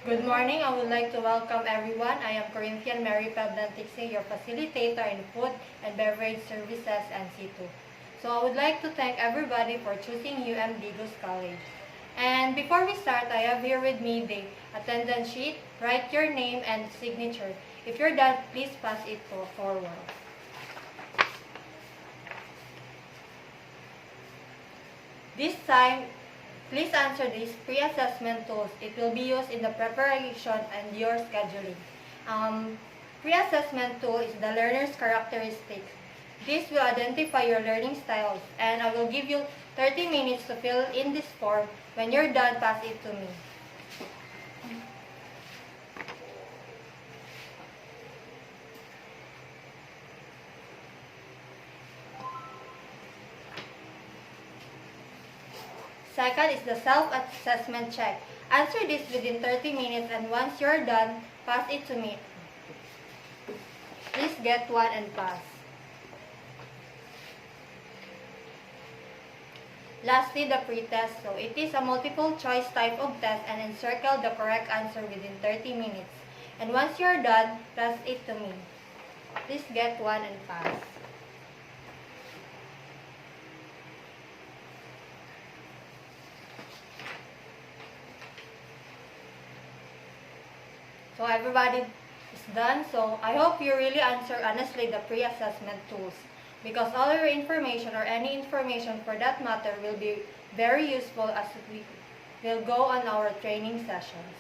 Good morning. I would like to welcome everyone. I am Corinthian Mary Pablantixe, your facilitator in Food and Beverage Services and C2. So I would like to thank everybody for choosing UM Digos College. And before we start, I have here with me the attendance sheet. Write your name and signature. If you're done, please pass it forward. This time, please answer these pre-assessment tools. It will be used in the preparation and your scheduling. Pre-assessment tool is the learner's characteristics. This will identify your learning styles, and I will give you 30 minutes to fill in this form. When you're done, pass it to me. Second is the self-assessment check. Answer this within 30 minutes, and once you're done, pass it to me. Please get one and pass. Lastly, the pre-test. So it is a multiple choice type of test, and encircle the correct answer within 30 minutes. And once you're done, pass it to me. Please get one and pass. So everybody is done. So I hope you really answer honestly the pre-assessment tools, because all your information or any information for that matter will be very useful as we will go on our training sessions.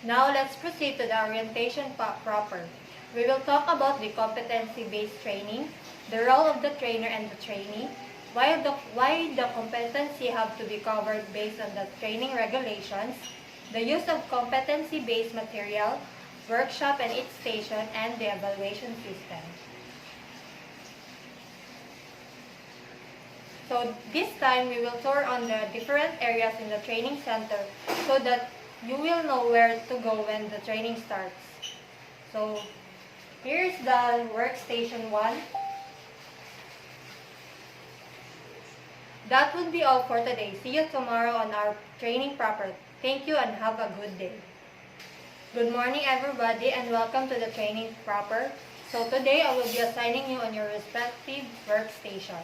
Now let's proceed to the orientation proper. We will talk about the competency-based training, the role of the trainer and the trainee, why the competency have to be covered based on the training regulations, the use of competency-based material, workshop and its station, and the evaluation system. So this time, we will tour on the different areas in the training center so that you will know where to go when the training starts. So here's the workstation 1. That would be all for today. See you tomorrow on our training proper. Thank you and have a good day. Good morning everybody and welcome to the training proper. So today I will be assigning you on your respective workstation.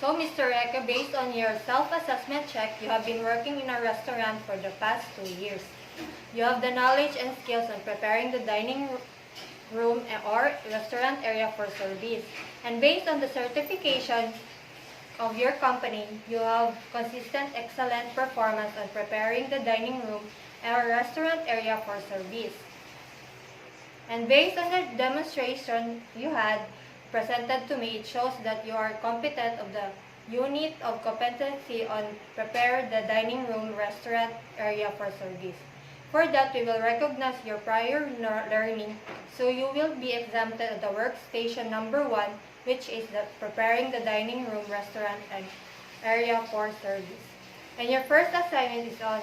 So Mr. Reka, based on your self-assessment check, you have been working in a restaurant for the past 2 years. You have the knowledge and skills on preparing the dining room or restaurant area for service. And based on the certification of your company, you have consistent excellent performance on preparing the dining room or restaurant area for service. And based on the demonstration you had presented to me, it shows that you are competent of the unit of competency on prepare the dining room restaurant area for service. For that, we will recognize your prior learning, so you will be exempted of the workstation number 1, which is the preparing the dining room restaurant and area for service. And your first assignment is on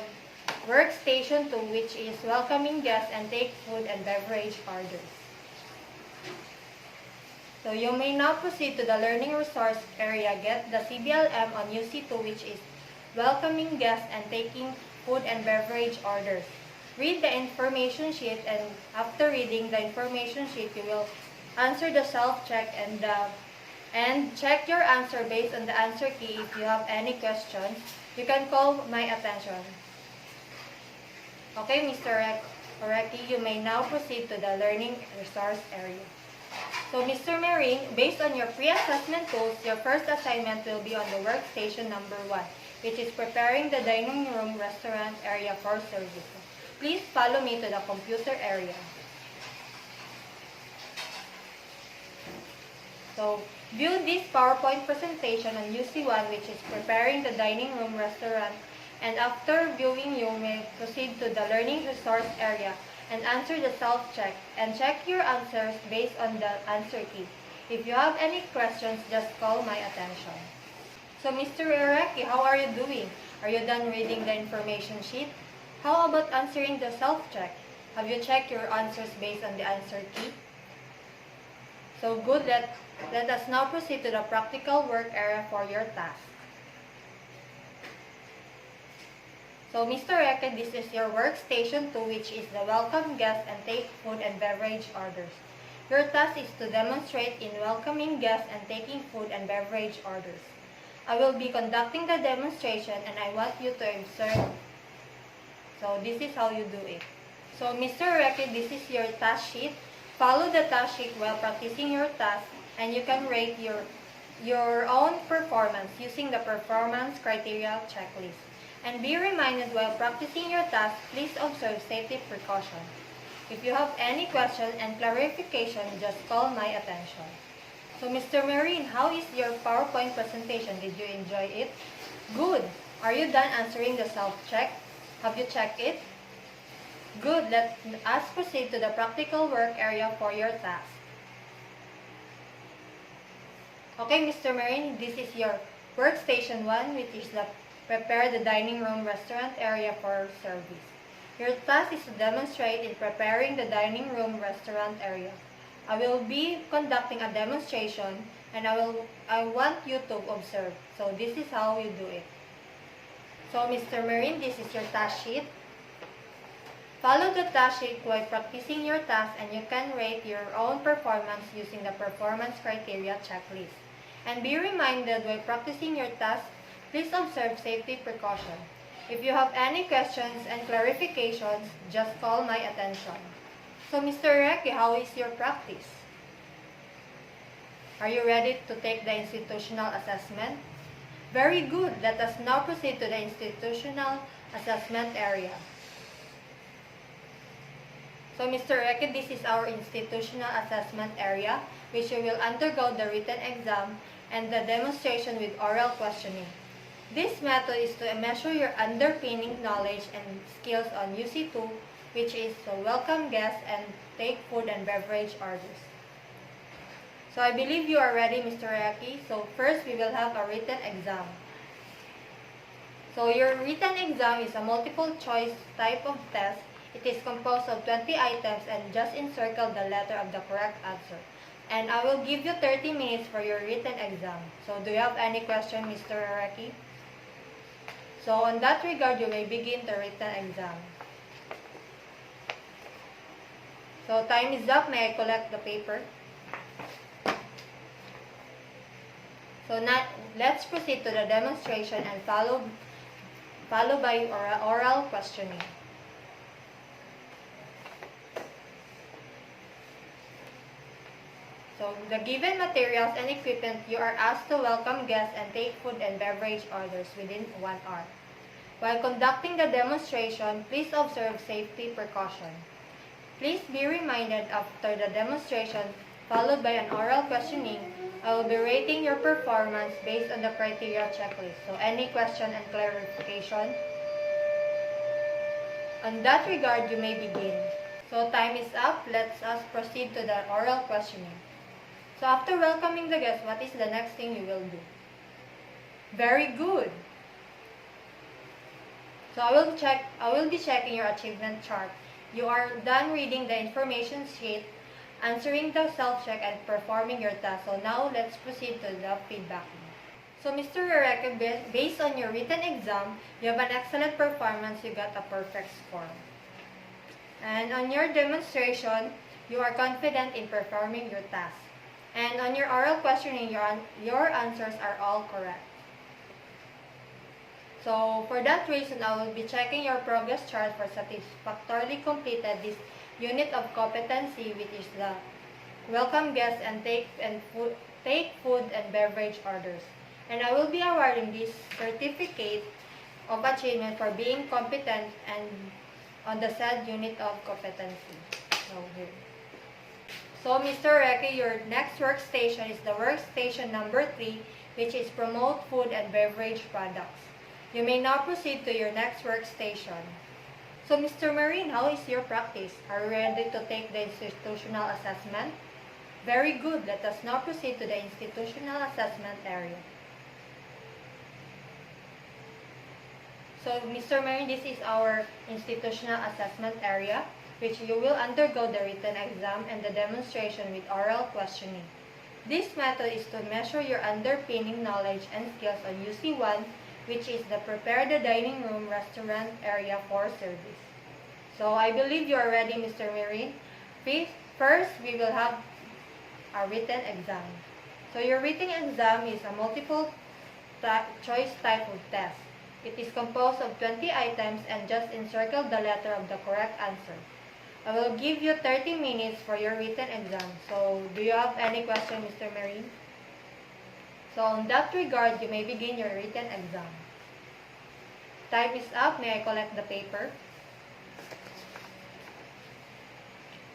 workstation 2, which is welcoming guests and take food and beverage orders. So you may now proceed to the learning resource area. Get the CBLM on UC2, which is welcoming guests and taking food and beverage orders. Read the information sheet, and after reading the information sheet, you will answer the self-check and check your answer based on the answer key. If you have any questions, you can call my attention. Okay, Mr. Oreki, you may now proceed to the learning resource area. So, Mr. Mering, based on your pre-assessment tools, your first assignment will be on the workstation number 1, which is preparing the dining room restaurant area for service. Please follow me to the computer area. So, view this PowerPoint presentation on UC1, which is preparing the dining room restaurant, and after viewing, you may proceed to the learning resource area and answer the self-check and check your answers based on the answer key. If you have any questions, just call my attention. So, Mr. Ireki, how are you doing? Are you done reading the information sheet? How about answering the self-check? Have you checked your answers based on the answer key? So good, let us now proceed to the practical work area for your task. So, Mr. Reke, this is your workstation 2, which is the welcome guests and take food and beverage orders. Your task is to demonstrate in welcoming guests and taking food and beverage orders. I will be conducting the demonstration and I want you to observe. So, this is how you do it. So, Mr. Reke, this is your task sheet. Follow the task sheet while practicing your task, and you can rate your own performance using the performance criteria checklist. And be reminded while practicing your task, please observe safety precautions. If you have any questions and clarification, just call my attention. So, Mr. Marine, how is your PowerPoint presentation? Did you enjoy it? Good. Are you done answering the self-check? Have you checked it? Good. Let us proceed to the practical work area for your task. Okay, Mr. Marine, this is your workstation 1, which is the prepare the dining room restaurant area for service. Your task is to demonstrate in preparing the dining room restaurant area. I will be conducting a demonstration and I want you to observe. So this is how you do it. So Mr. Marine, this is your task sheet. Follow the task sheet while practicing your task and you can rate your own performance using the performance criteria checklist. And be reminded while practicing your task, please observe safety precautions. If you have any questions and clarifications, just call my attention. So Mr. Reke, how is your practice? Are you ready to take the institutional assessment? Very good. Let us now proceed to the institutional assessment area. So Mr. Reke, this is our institutional assessment area, which you will undergo the written exam and the demonstration with oral questioning. This method is to measure your underpinning knowledge and skills on UC2, which is to welcome guests and take food and beverage orders. So I believe you are ready, Mr. Reke. So first, we will have a written exam. So your written exam is a multiple choice type of test. It is composed of 20 items and just encircle the letter of the correct answer. And I will give you 30 minutes for your written exam. So do you have any question, Mr. Reke? So on that regard, you may begin the written exam. So time is up. May I collect the paper? So now, let's proceed to the demonstration and follow by oral questioning. So, the given materials and equipment, you are asked to welcome guests and take food and beverage orders within 1 hour. While conducting the demonstration, please observe safety precautions. Please be reminded after the demonstration, followed by an oral questioning, I will be rating your performance based on the criteria checklist. So, any question and clarification? On that regard, you may begin. So, time is up. Let us proceed to the oral questioning. So after welcoming the guests, what is the next thing you will do? Very good. So I will be checking your achievement chart. You are done reading the information sheet, answering the self-check, and performing your task. So now let's proceed to the feedback. So Mr. Reke, based on your written exam, you have an excellent performance. You got a perfect score. And on your demonstration, you are confident in performing your task. And on your oral questioning, your answers are all correct. So, for that reason, I will be checking your progress chart for satisfactorily completed this unit of competency, which is the welcome guests and take food and beverage orders. And I will be awarding this certificate of achievement for being competent and on the said unit of competency. So, here. So, Mr. Reke, your next workstation is the workstation number 3, which is promote food and beverage products. You may now proceed to your next workstation. So, Mr. Marine, how is your practice? Are you ready to take the institutional assessment? Very good. Let us now proceed to the institutional assessment area. So, Mr. Marine, this is our institutional assessment area, which you will undergo the written exam and the demonstration with oral questioning. This method is to measure your underpinning knowledge and skills on UC1, which is the prepare the dining room restaurant area for service. So I believe you are ready, Mr. Marine. First, we will have a written exam. So your written exam is a multiple choice type of test. It is composed of 20 items and just encircle the letter of the correct answer. I will give you 30 minutes for your written exam. So do you have any question, Mr. Marine? So on that regard, you may begin your written exam. Time is up. May I collect the paper?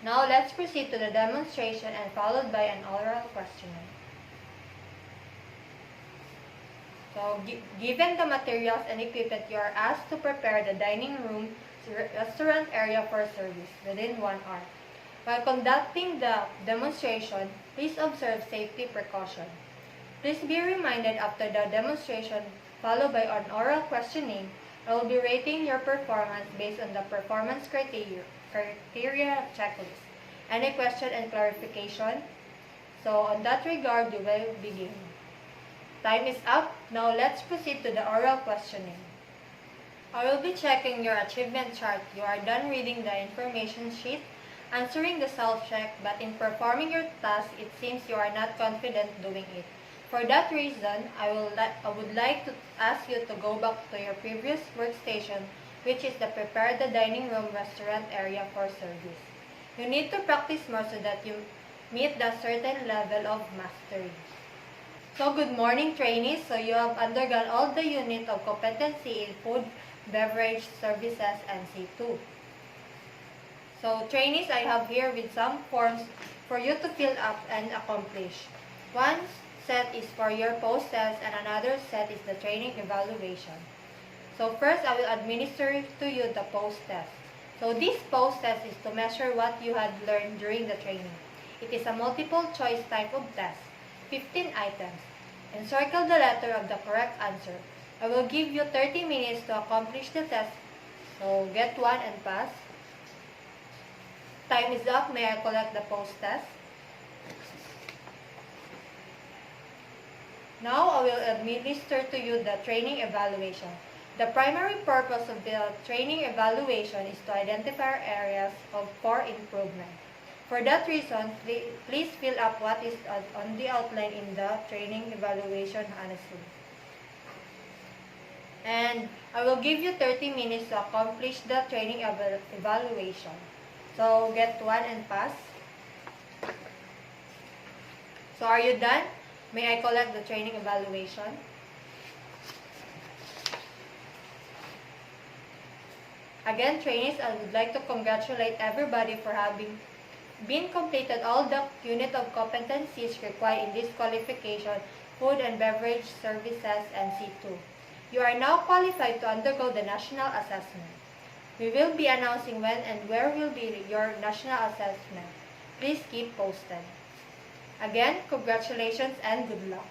Now let's proceed to the demonstration and followed by an oral questionnaire. So given the materials and equipment, you are asked to prepare the dining room restaurant area for service within 1 hour. While conducting the demonstration, please observe safety precaution. Please be reminded after the demonstration, followed by an oral questioning, I will be rating your performance based on the performance criteria checklist. Any question and clarification? So on that regard, you will begin. Time is up. Now let's proceed to the oral questioning. I will be checking your achievement chart. You are done reading the information sheet, answering the self-check, but in performing your task, it seems you are not confident doing it. For that reason, I would like to ask you to go back to your previous workstation, which is the prepare the dining room restaurant area for service. You need to practice more so that you meet the certain level of mastery. So good morning, trainees. So you have undergone all the unit of competency in food, beverage, services, and C2. So trainees, I have here with some forms for you to fill up and accomplish. One set is for your post-test and another set is the training evaluation. So first, I will administer to you the post-test. So this post-test is to measure what you had learned during the training. It is a multiple choice type of test. 15 items. Encircle the letter of the correct answer. I will give you 30 minutes to accomplish the test. So get one and pass. Time is up. May I collect the post-test? Now I will administer to you the training evaluation. The primary purpose of the training evaluation is to identify areas for improvement. For that reason, please fill up what is on the outline in the training evaluation honestly. And I will give you 30 minutes to accomplish the training evaluation. So get one and pass. So are you done? May I collect the training evaluation? Again, trainees, I would like to congratulate everybody for having been completed all the unit of competencies required in this qualification, food and beverage services and C2. You are now qualified to undergo the national assessment. We will be announcing when and where will be your national assessment. Please keep posted. Again, congratulations and good luck.